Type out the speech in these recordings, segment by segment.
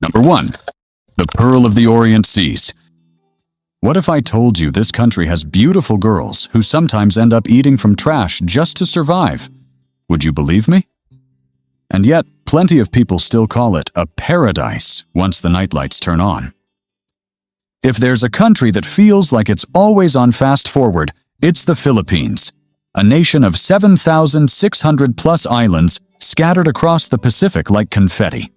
Number 1. The Pearl of the Orient Seas. What if I told you this country has beautiful girls who sometimes end up eating from trash just to survive? Would you believe me? And yet, plenty of people still call it a paradise once the nightlights turn on. If there's a country that feels like it's always on fast forward, it's the Philippines, a nation of 7,600 plus islands scattered across the Pacific like confetti.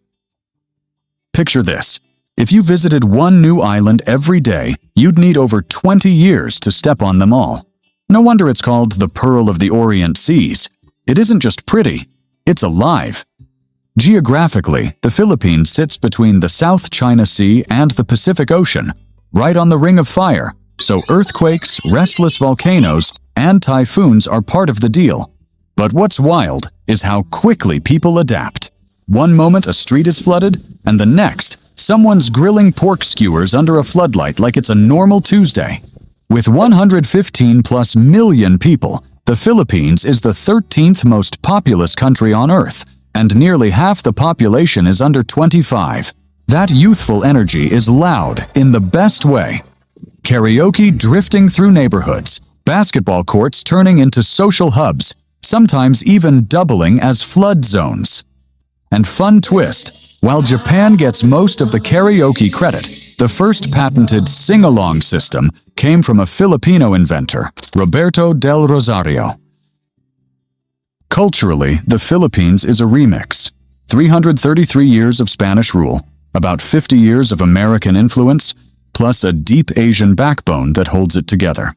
Picture this. If you visited one new island every day, you'd need over 20 years to step on them all. No wonder it's called the Pearl of the Orient Seas. It isn't just pretty, it's alive. Geographically, the Philippines sits between the South China Sea and the Pacific Ocean, right on the Ring of Fire, so earthquakes, restless volcanoes, and typhoons are part of the deal. But what's wild is how quickly people adapt. One moment a street is flooded, and the next, someone's grilling pork skewers under a floodlight like it's a normal Tuesday. With 115 plus million people, the Philippines is the 13th most populous country on Earth, and nearly half the population is under 25. That youthful energy is loud in the best way. Karaoke drifting through neighborhoods, basketball courts turning into social hubs, sometimes even doubling as flood zones. And fun twist, while Japan gets most of the karaoke credit, the first patented sing-along system came from a Filipino inventor, Roberto del Rosario. Culturally, the Philippines is a remix. 333 years of Spanish rule, about 50 years of American influence, plus a deep Asian backbone that holds it together.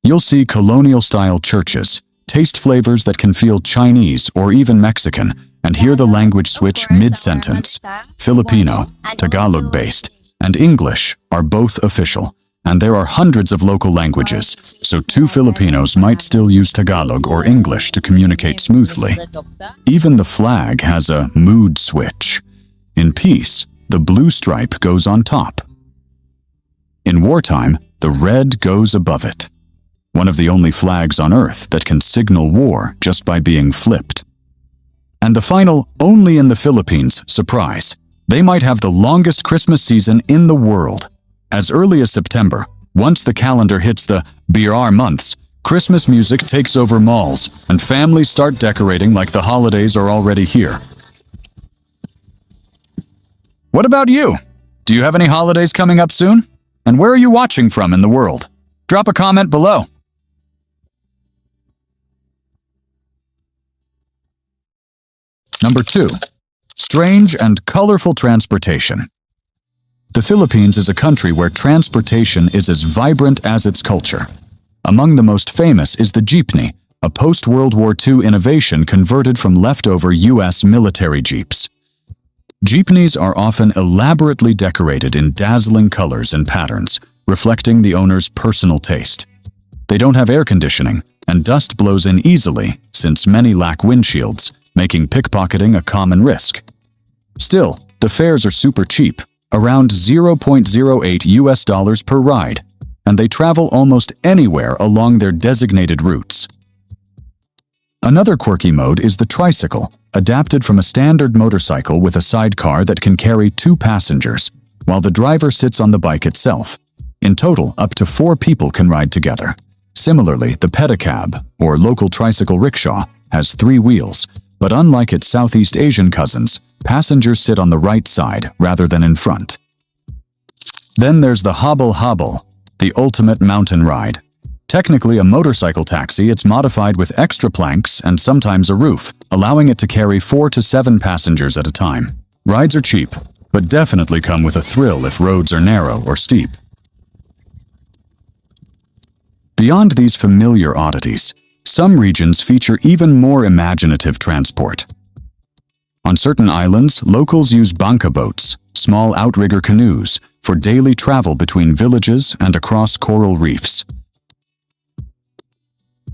You'll see colonial-style churches, taste flavors that can feel Chinese or even Mexican, and hear the language switch mid-sentence. Filipino, Tagalog-based, and English are both official, and there are hundreds of local languages, so two Filipinos might still use Tagalog or English to communicate smoothly. Even the flag has a mood switch. In peace, the blue stripe goes on top. In wartime, the red goes above it. One of the only flags on Earth that can signal war just by being flipped. And the final, only in the Philippines, surprise. They might have the longest Christmas season in the world. As early as September, once the calendar hits the BR months, Christmas music takes over malls, and families start decorating like the holidays are already here. What about you? Do you have any holidays coming up soon? And where are you watching from in the world? Drop a comment below. Number 2. Strange and colorful transportation. The Philippines is a country where transportation is as vibrant as its culture. Among the most famous is the jeepney, a post-World War II innovation converted from leftover U.S. military jeeps. Jeepneys are often elaborately decorated in dazzling colors and patterns, reflecting the owner's personal taste. They don't have air conditioning, and dust blows in easily since many lack windshields, making pickpocketing a common risk. Still, the fares are super cheap, around $0.08 per ride, and they travel almost anywhere along their designated routes. Another quirky mode is the tricycle, adapted from a standard motorcycle with a sidecar that can carry 2 passengers, while the driver sits on the bike itself. In total, up to 4 people can ride together. Similarly, the pedicab, or local tricycle rickshaw, has 3 wheels, but unlike its Southeast Asian cousins, passengers sit on the right side rather than in front. Then there's the hobble hobble, the ultimate mountain ride. Technically a motorcycle taxi, it's modified with extra planks and sometimes a roof, allowing it to carry 4 to 7 passengers at a time. Rides are cheap, but definitely come with a thrill if roads are narrow or steep. Beyond these familiar oddities, some regions feature even more imaginative transport. On certain islands, locals use banca boats, small outrigger canoes, for daily travel between villages and across coral reefs.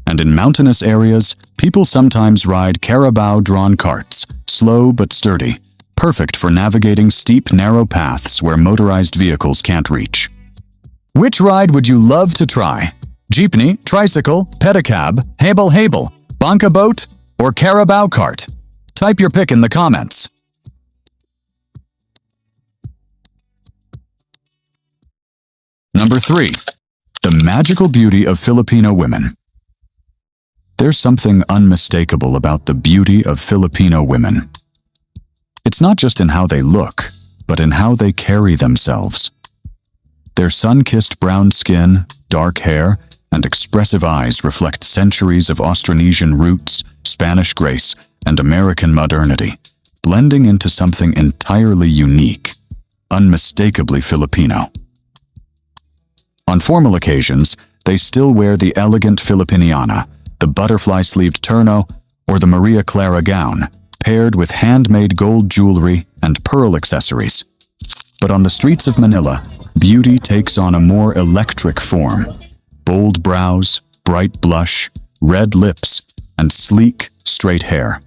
And in mountainous areas, people sometimes ride carabao-drawn carts, slow but sturdy, perfect for navigating steep, narrow paths where motorized vehicles can't reach. Which ride would you love to try? Jeepney, tricycle, pedicab, hable, banca boat, or carabao cart? Type your pick in the comments. Number 3. The magical beauty of Filipino women. There's something unmistakable about the beauty of Filipino women. It's not just in how they look, but in how they carry themselves. Their sun-kissed brown skin, dark hair, and expressive eyes reflect centuries of Austronesian roots, Spanish grace, and American modernity, blending into something entirely unique, unmistakably Filipino. On formal occasions, they still wear the elegant Filipiniana, the butterfly-sleeved terno, or the Maria Clara gown, paired with handmade gold jewelry and pearl accessories. But on the streets of Manila, beauty takes on a more electric form. Bold brows, bright blush, red lips, and sleek, straight hair.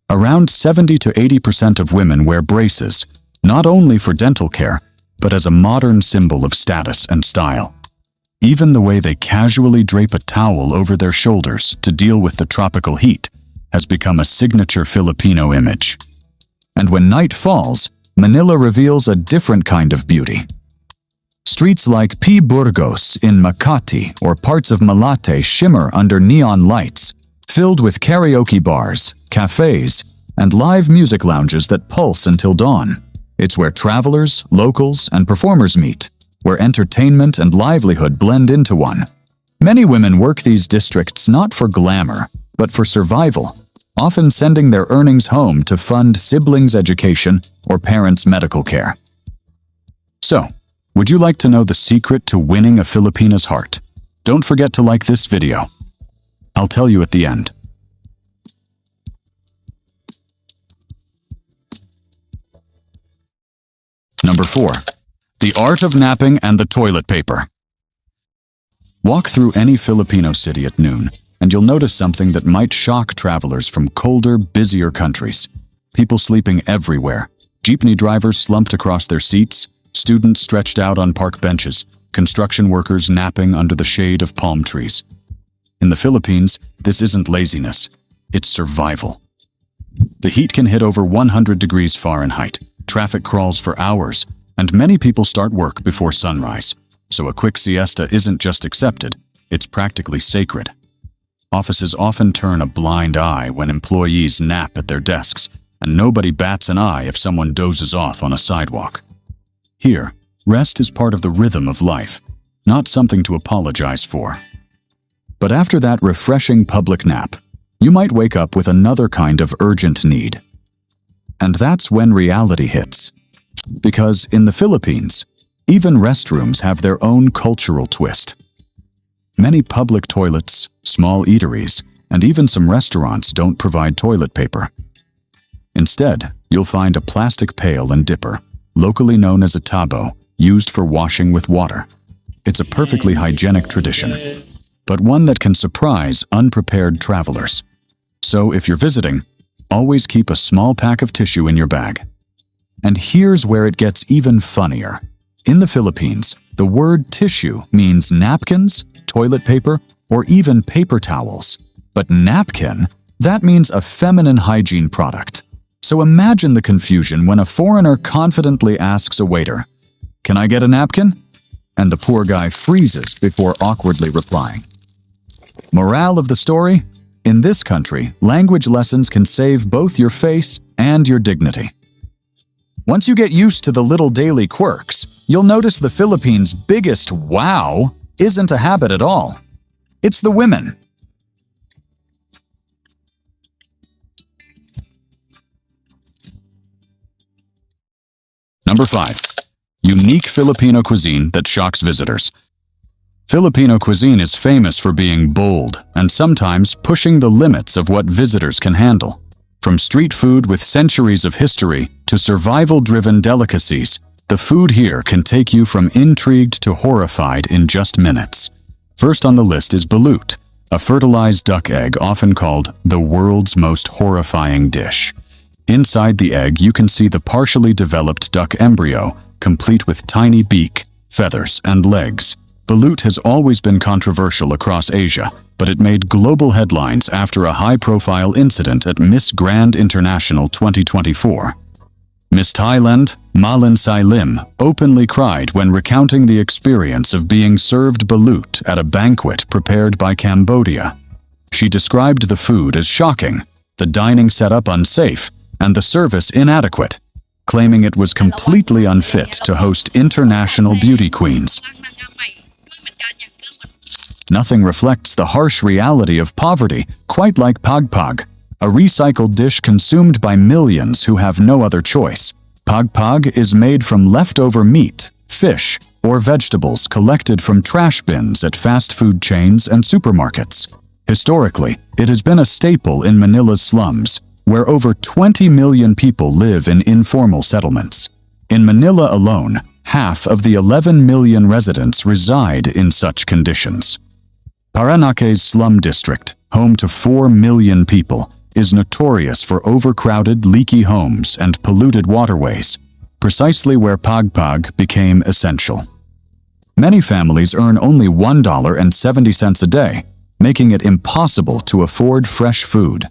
Around 70 to 80% of women wear braces, not only for dental care, but as a modern symbol of status and style. Even the way they casually drape a towel over their shoulders to deal with the tropical heat has become a signature Filipino image. And when night falls, Manila reveals a different kind of beauty. Streets like P. Burgos in Makati or parts of Malate shimmer under neon lights, filled with karaoke bars, cafes, and live music lounges that pulse until dawn. It's where travelers, locals, and performers meet, where entertainment and livelihood blend into one. Many women work these districts not for glamour, but for survival, often sending their earnings home to fund siblings' education or parents' medical care. So, would you like to know the secret to winning a Filipina's heart? Don't forget to like this video. I'll tell you at the end. Number 4. The art of napping and the toilet paper. Walk through any Filipino city at noon, and you'll notice something that might shock travelers from colder, busier countries. People sleeping everywhere, jeepney drivers slumped across their seats, students stretched out on park benches, construction workers napping under the shade of palm trees. In the Philippines, this isn't laziness, it's survival. The heat can hit over 100 degrees Fahrenheit, traffic crawls for hours, and many people start work before sunrise, so a quick siesta isn't just accepted, it's practically sacred. Offices often turn a blind eye when employees nap at their desks, and nobody bats an eye if someone dozes off on a sidewalk. Here, rest is part of the rhythm of life, not something to apologize for. But after that refreshing public nap, you might wake up with another kind of urgent need. And that's when reality hits. Because in the Philippines, even restrooms have their own cultural twist. Many public toilets, small eateries, and even some restaurants don't provide toilet paper. Instead, you'll find a plastic pail and dipper, locally known as a tabo, used for washing with water. It's a perfectly hygienic tradition, but one that can surprise unprepared travelers. So if you're visiting, always keep a small pack of tissue in your bag. And here's where it gets even funnier. In the Philippines, the word tissue means napkins, toilet paper, or even paper towels. But napkin, that means a feminine hygiene product. So imagine the confusion when a foreigner confidently asks a waiter, "Can I get a napkin?" And the poor guy freezes before awkwardly replying. Morale of the story? In this country, language lessons can save both your face and your dignity. Once you get used to the little daily quirks, you'll notice the Philippines' biggest wow isn't a habit at all. It's the women. Number 5. Unique Filipino cuisine that shocks visitors. Filipino cuisine is famous for being bold and sometimes pushing the limits of what visitors can handle. From street food with centuries of history to survival-driven delicacies, the food here can take you from intrigued to horrified in just minutes. First on the list is balut, a fertilized duck egg often called the world's most horrifying dish. Inside the egg, you can see the partially developed duck embryo, complete with tiny beak, feathers, and legs. Balut has always been controversial across Asia, but it made global headlines after a high-profile incident at Miss Grand International 2024. Miss Thailand, Malin Sai Lim, openly cried when recounting the experience of being served balut at a banquet prepared by Cambodia. She described the food as shocking, the dining setup unsafe, and the service inadequate, claiming it was completely unfit to host international beauty queens. Nothing reflects the harsh reality of poverty quite like pagpag, a recycled dish consumed by millions who have no other choice. Pagpag is made from leftover meat, fish, or vegetables collected from trash bins at fast food chains and supermarkets. Historically, it has been a staple in Manila's slums, where over 20 million people live in informal settlements. In Manila alone, half of the 11 million residents reside in such conditions. Paranaque's slum district, home to 4 million people, is notorious for overcrowded, leaky homes and polluted waterways, precisely where pagpag became essential. Many families earn only $1.70 a day, making it impossible to afford fresh food.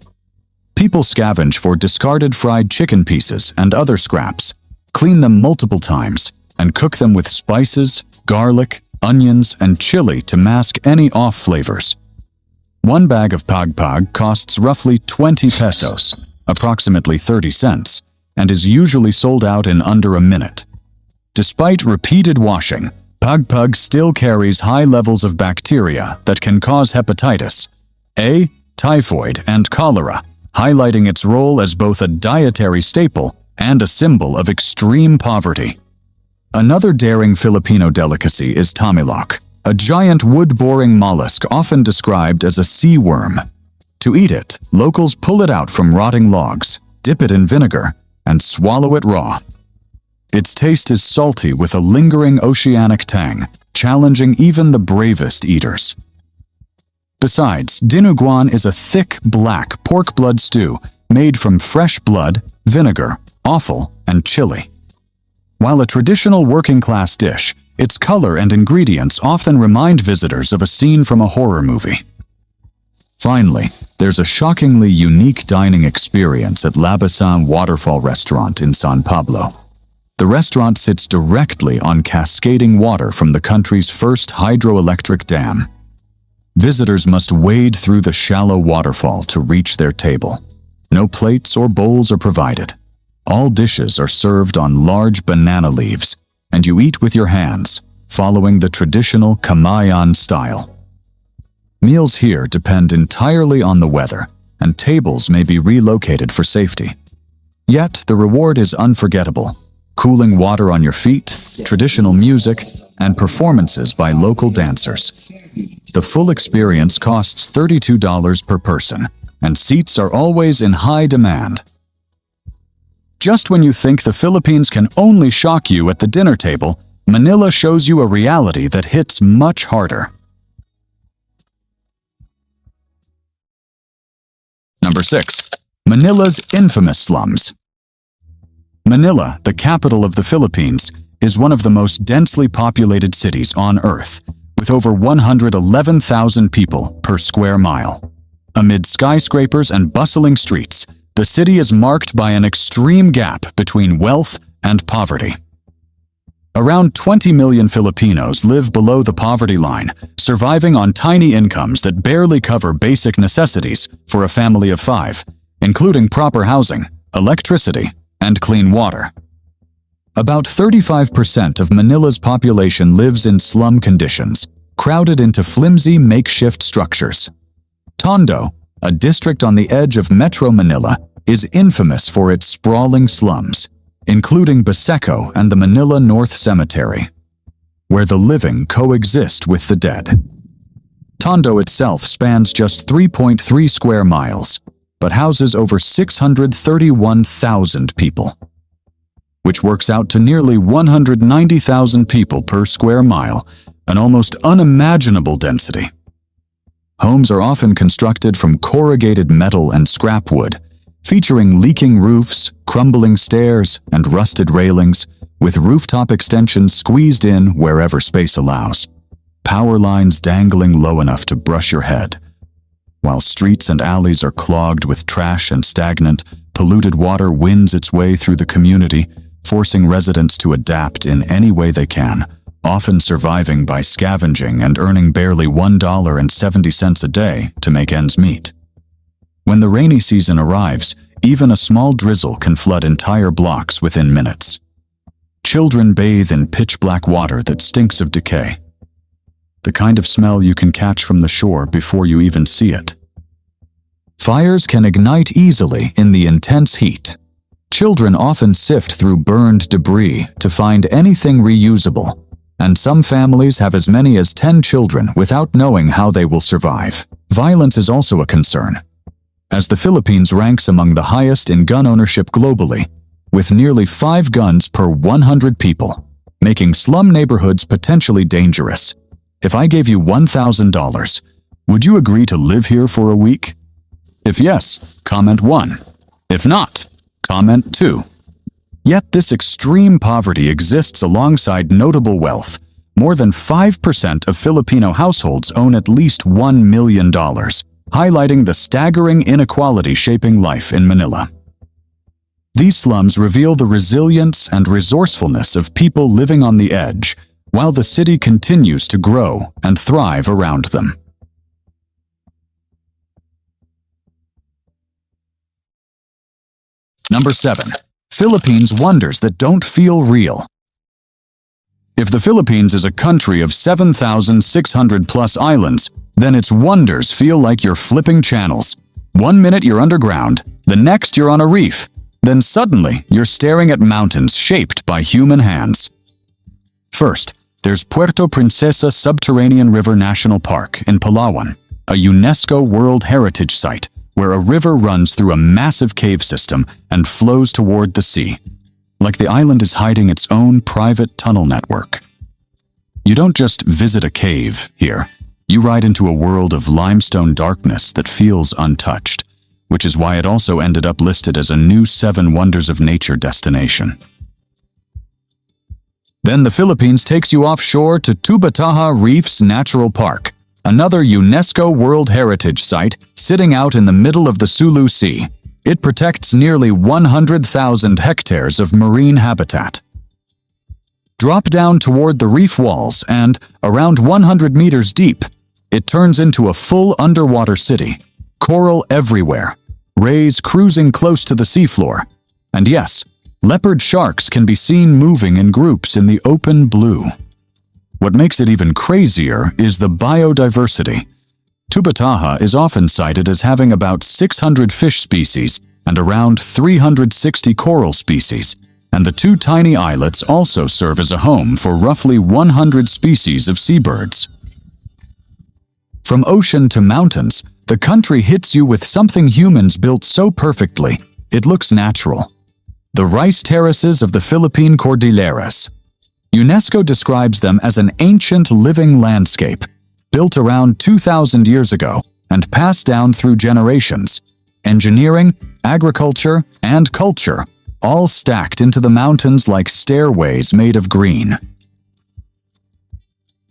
People scavenge for discarded fried chicken pieces and other scraps, clean them multiple times, and cook them with spices, garlic, onions, and chili to mask any off flavors. One bag of pagpag costs roughly 20 pesos, approximately 30 cents, and is usually sold out in under a minute. Despite repeated washing, pagpag still carries high levels of bacteria that can cause hepatitis A, typhoid, and cholera, highlighting its role as both a dietary staple and a symbol of extreme poverty. Another daring Filipino delicacy is tamilok, a giant wood-boring mollusk often described as a sea worm. To eat it, locals pull it out from rotting logs, dip it in vinegar, and swallow it raw. Its taste is salty with a lingering oceanic tang, challenging even the bravest eaters. Besides, dinuguan is a thick, black pork blood stew made from fresh blood, vinegar, offal, and chili. While a traditional working-class dish, its color and ingredients often remind visitors of a scene from a horror movie. Finally, there's a shockingly unique dining experience at Labasan Waterfall Restaurant in San Pablo. The restaurant sits directly on cascading water from the country's first hydroelectric dam. Visitors must wade through the shallow waterfall to reach their table. No plates or bowls are provided. All dishes are served on large banana leaves, and you eat with your hands, following the traditional kamayan style. Meals here depend entirely on the weather, and tables may be relocated for safety. Yet, the reward is unforgettable: cooling water on your feet, traditional music, and performances by local dancers. The full experience costs $32 per person, and seats are always in high demand. Just when you think the Philippines can only shock you at the dinner table, Manila shows you a reality that hits much harder. Number 6. Manila's infamous slums. Manila, the capital of the Philippines, is one of the most densely populated cities on Earth, with over 111,000 people per square mile. Amid skyscrapers and bustling streets, the city is marked by an extreme gap between wealth and poverty. Around 20 million Filipinos live below the poverty line, surviving on tiny incomes that barely cover basic necessities for a family of 5, including proper housing, electricity, and clean water. About 35% of Manila's population lives in slum conditions, crowded into flimsy makeshift structures. Tondo, a district on the edge of Metro Manila, is infamous for its sprawling slums, including Baseco and the Manila North Cemetery, where the living coexist with the dead. Tondo itself spans just 3.3 square miles, but houses over 631,000 people, which works out to nearly 190,000 people per square mile, an almost unimaginable density. Homes are often constructed from corrugated metal and scrap wood, featuring leaking roofs, crumbling stairs, and rusted railings, with rooftop extensions squeezed in wherever space allows, power lines dangling low enough to brush your head, while streets and alleys are clogged with trash and stagnant, polluted water wins its way through the community, forcing residents to adapt in any way they can, often surviving by scavenging and earning barely $1.70 a day to make ends meet. When the rainy season arrives, even a small drizzle can flood entire blocks within minutes. Children bathe in pitch-black water that stinks of decay, the kind of smell you can catch from the shore before you even see it. Fires can ignite easily in the intense heat. Children often sift through burned debris to find anything reusable, and some families have as many as 10 children without knowing how they will survive. Violence is also a concern, as the Philippines ranks among the highest in gun ownership globally, with nearly 5 guns per 100 people, making slum neighborhoods potentially dangerous. If I gave you $1,000, would you agree to live here for a week? If yes, comment 1. If not, comment 2. Yet this extreme poverty exists alongside notable wealth. More than 5% of Filipino households own at least $1 million, highlighting the staggering inequality shaping life in Manila. These slums reveal the resilience and resourcefulness of people living on the edge, while the city continues to grow and thrive around them. Number 7. Philippines wonders that don't feel real. If the Philippines is a country of 7,600 plus islands, then its wonders feel like you're flipping channels. One minute you're underground, the next you're on a reef, then suddenly you're staring at mountains shaped by human hands. First, there's Puerto Princesa Subterranean River National Park in Palawan, a UNESCO World Heritage Site where a river runs through a massive cave system and flows toward the sea, like the island is hiding its own private tunnel network. You don't just visit a cave here, you ride into a world of limestone darkness that feels untouched, which is why it also ended up listed as a new 7 Wonders of Nature destination. Then the Philippines takes you offshore to Tubataha Reefs Natural Park, another UNESCO World Heritage Site sitting out in the middle of the Sulu Sea. It protects nearly 100,000 hectares of marine habitat. Drop down toward the reef walls and, around 100 meters deep, it turns into a full underwater city. Coral everywhere, rays cruising close to the seafloor, and yes, leopard sharks can be seen moving in groups in the open blue. What makes it even crazier is the biodiversity. Tubataha is often cited as having about 600 fish species and around 360 coral species, and the 2 tiny islets also serve as a home for roughly 100 species of seabirds. From ocean to mountains, the country hits you with something humans built so perfectly, it looks natural. The rice terraces of the Philippine Cordilleras. UNESCO describes them as an ancient living landscape, built around 2,000 years ago and passed down through generations. Engineering, agriculture, and culture, all stacked into the mountains like stairways made of green.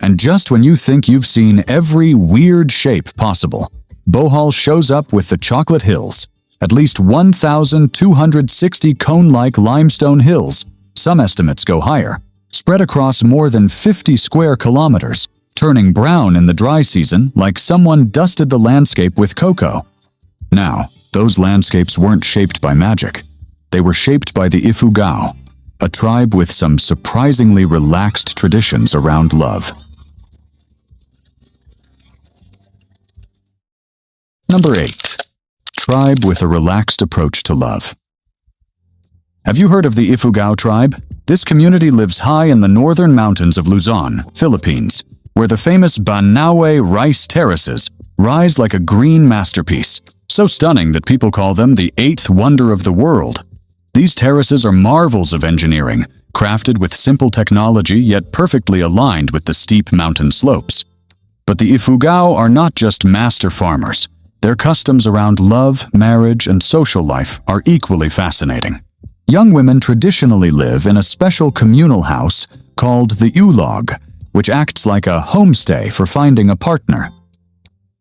And just when you think you've seen every weird shape possible, Bohol shows up with the Chocolate Hills, at least 1,260 cone-like limestone hills, some estimates go higher, spread across more than 50 square kilometers, turning brown in the dry season like someone dusted the landscape with cocoa. Now, those landscapes weren't shaped by magic. They were shaped by the Ifugao, a tribe with some surprisingly relaxed traditions around love. Number 8. Tribe with a relaxed approach to love. Have you heard of the Ifugao tribe? This community lives high in the northern mountains of Luzon, Philippines, where the famous Banawe rice terraces rise like a green masterpiece, so stunning that people call them the 8th wonder of the world. These terraces are marvels of engineering, crafted with simple technology yet perfectly aligned with the steep mountain slopes. But the Ifugao are not just master farmers. Their customs around love, marriage, and social life are equally fascinating. Young women traditionally live in a special communal house called the ulog, which acts like a homestay for finding a partner.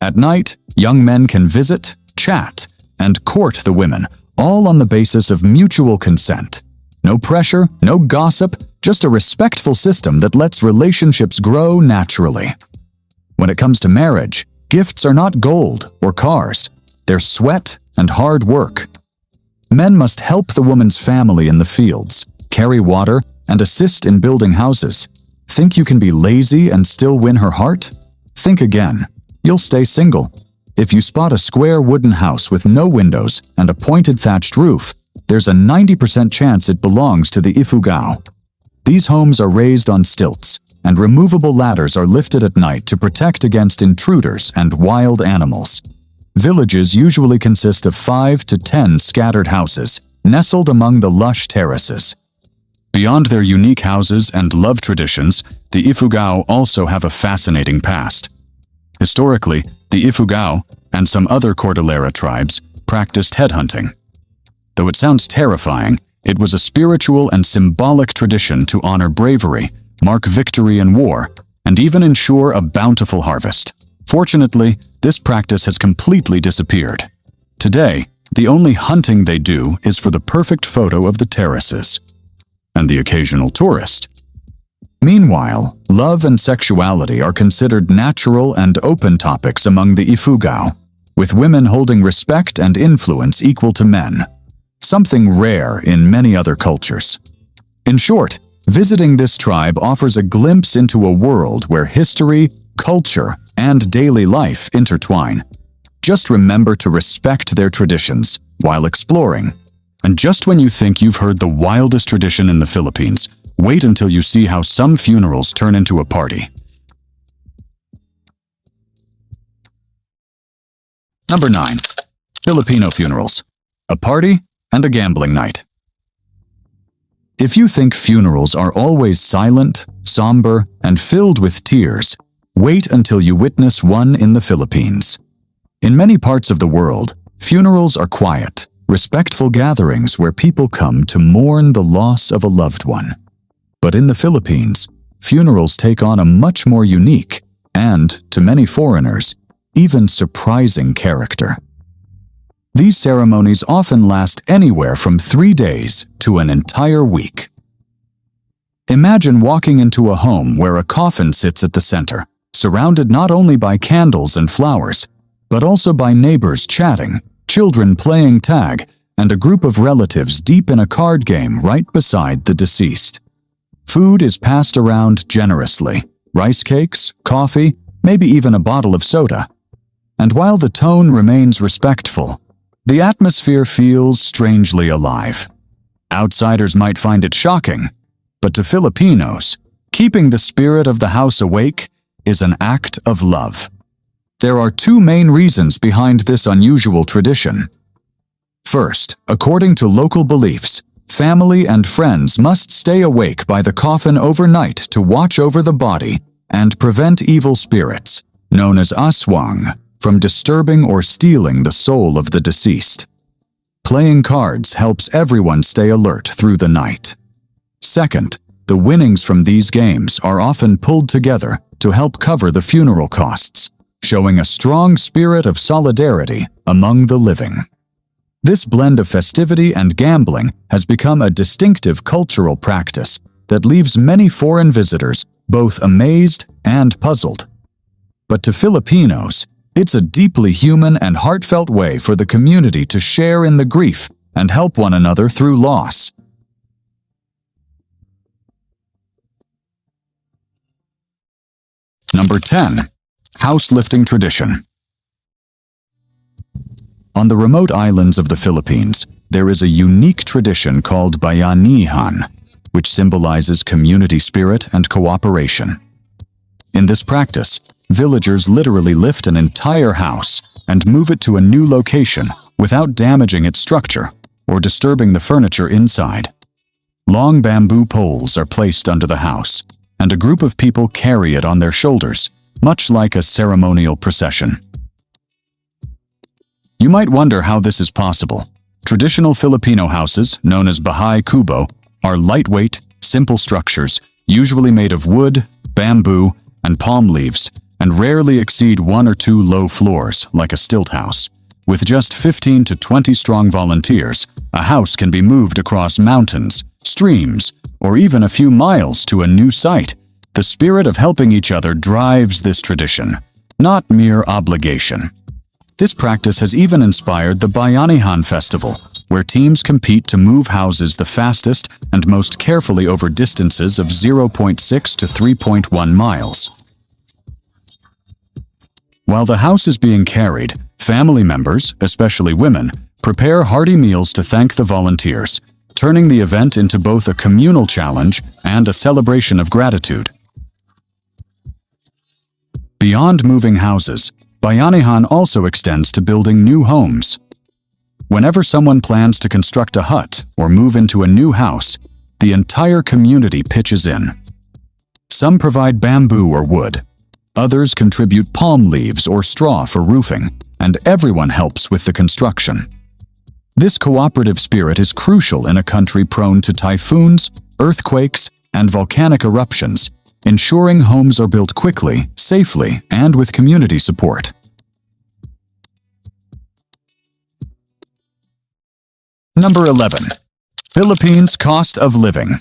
At night, young men can visit, chat, and court the women, all on the basis of mutual consent. No pressure, no gossip, just a respectful system that lets relationships grow naturally. When it comes to marriage, gifts are not gold or cars. They're sweat and hard work. Men must help the woman's family in the fields, carry water, and assist in building houses. Think you can be lazy and still win her heart? Think again. You'll stay single. If you spot a square wooden house with no windows and a pointed thatched roof, there's a 90% chance it belongs to the ifugao. These homes are raised on stilts, and removable ladders are lifted at night to protect against intruders and wild animals. Villages usually consist of 5 to 10 scattered houses, nestled among the lush terraces. Beyond their unique houses and love traditions, the ifugao also have a fascinating past. Historically, the ifugao and some other Cordillera tribes practiced headhunting. Though it sounds terrifying, it was a spiritual and symbolic tradition to honor bravery, mark victory in war, and even ensure a bountiful harvest. Fortunately, this practice has completely disappeared. Today, the only hunting they do is for the perfect photo of the terraces and the occasional tourist. Meanwhile, love and sexuality are considered natural and open topics among the ifugao, with women holding respect and influence equal to men, something rare in many other cultures. In short, visiting this tribe offers a glimpse into a world where history, culture, and daily life intertwine. Just remember to respect their traditions while exploring. And just when you think you've heard the wildest tradition in the Philippines, wait until you see how some funerals turn into a party. Number 9. Filipino funerals. A party and a gambling night. If you think funerals are always silent, somber, and filled with tears, wait until you witness one in the Philippines. In many parts of the world, funerals are quiet, respectful gatherings where people come to mourn the loss of a loved one. But in the Philippines, funerals take on a much more unique and, to many foreigners, even surprising character. These ceremonies often last anywhere from 3 days to an entire week. Imagine walking into a home where a coffin sits at the center, surrounded not only by candles and flowers, but also by neighbors chatting, children playing tag, and a group of relatives deep in a card game right beside the deceased. Food is passed around generously, rice cakes, coffee, maybe even a bottle of soda. And while the tone remains respectful, the atmosphere feels strangely alive. Outsiders might find it shocking, but to Filipinos, keeping the spirit of the house awake is an act of love. There are 2 main reasons behind this unusual tradition. First, according to local beliefs, family and friends must stay awake by the coffin overnight to watch over the body and prevent evil spirits, known as aswang, from disturbing or stealing the soul of the deceased. Playing cards helps everyone stay alert through the night. Second, the winnings from these games are often pulled together to help cover the funeral costs, showing a strong spirit of solidarity among the living. This blend of festivity and gambling has become a distinctive cultural practice that leaves many foreign visitors both amazed and puzzled. But to Filipinos, it's a deeply human and heartfelt way for the community to share in the grief and help one another through loss. Number 10. House lifting tradition. On the remote islands of the Philippines, there is a unique tradition called bayanihan, which symbolizes community spirit and cooperation. In this practice, villagers literally lift an entire house and move it to a new location without damaging its structure or disturbing the furniture inside. Long bamboo poles are placed under the house, and a group of people carry it on their shoulders, much like a ceremonial procession. You might wonder how this is possible. Traditional Filipino houses, known as bahay kubo, are lightweight, simple structures, usually made of wood, bamboo, and palm leaves, and rarely exceed 1 or 2 low floors, like a stilt house. With just 15 to 20 strong volunteers, a house can be moved across mountains, streams, or even a few miles to a new site. The spirit of helping each other drives this tradition, not mere obligation. This practice has even inspired the Bayanihan Festival, where teams compete to move houses the fastest and most carefully over distances of 0.6 to 3.1 miles. While the house is being carried, family members, especially women, prepare hearty meals to thank the volunteers, turning the event into both a communal challenge and a celebration of gratitude. Beyond moving houses, Bayanihan also extends to building new homes. Whenever someone plans to construct a hut or move into a new house, the entire community pitches in. Some provide bamboo or wood. Others contribute palm leaves or straw for roofing, and everyone helps with the construction. This cooperative spirit is crucial in a country prone to typhoons, earthquakes, and volcanic eruptions, ensuring homes are built quickly, safely, and with community support. Number 11. Philippines cost of living.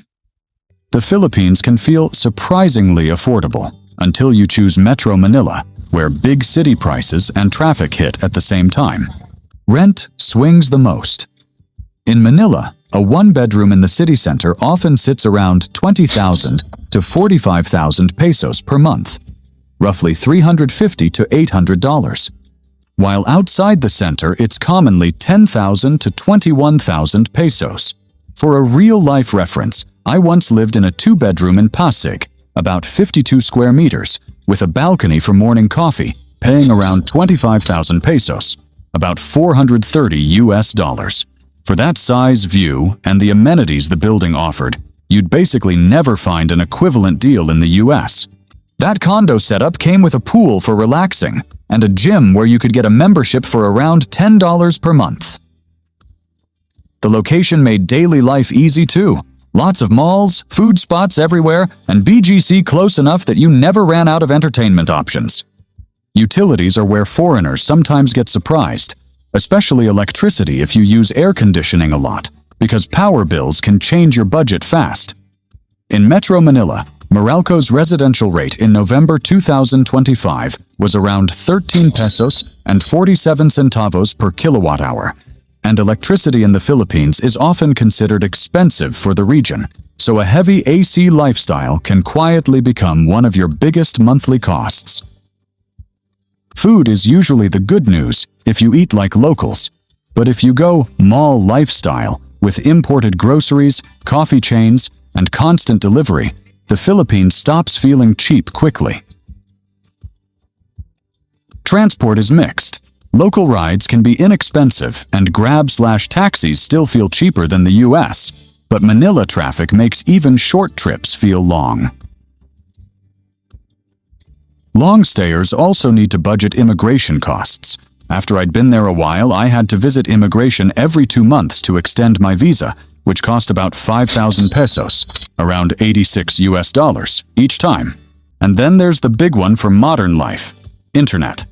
The Philippines can feel surprisingly affordable until you choose Metro Manila, where big city prices and traffic hit at the same time. Rent swings the most. In Manila, a one-bedroom in the city center often sits around 20,000 to 45,000 pesos per month, roughly $350 to $800. While outside the center, it's commonly 10,000 to 21,000 pesos. For a real-life reference, I once lived in a two-bedroom in Pasig, about 52 square meters, with a balcony for morning coffee, paying around 25,000 pesos, about $430. For that size, view, and the amenities the building offered, you'd basically never find an equivalent deal in the US. That condo setup came with a pool for relaxing, and a gym where you could get a membership for around $10 per month. The location made daily life easy too. Lots of malls, food spots everywhere, and BGC close enough that you never ran out of entertainment options. Utilities are where foreigners sometimes get surprised, especially electricity if you use air conditioning a lot, because power bills can change your budget fast. In Metro Manila, Meralco's residential rate in November 2025 was around 13 pesos and 47 centavos per kilowatt hour, and electricity in the Philippines is often considered expensive for the region, so a heavy AC lifestyle can quietly become one of your biggest monthly costs. Food is usually the good news if you eat like locals, but if you go mall lifestyle with imported groceries, coffee chains, and constant delivery, the Philippines stops feeling cheap quickly. Transport is mixed. Local rides can be inexpensive and Grab/taxis still feel cheaper than the US, but Manila traffic makes even short trips feel long. Long stayers also need to budget immigration costs. After I'd been there a while, I had to visit immigration every 2 months to extend my visa, which cost about 5,000 pesos, around $86 each time. And then there's the big one for modern life, internet.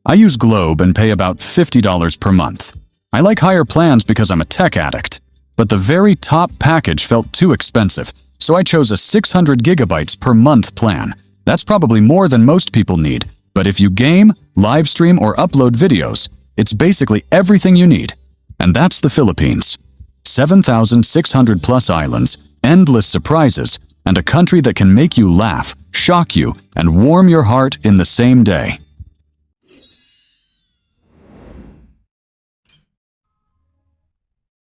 I use Globe and pay about $50 per month. I like higher plans because I'm a tech addict, but the very top package felt too expensive, so I chose a 600 gigabytes per month plan. That's probably more than most people need, but if you game, live stream, or upload videos, it's basically everything you need. And that's the Philippines. 7,600 plus islands, endless surprises, and a country that can make you laugh, shock you, and warm your heart in the same day.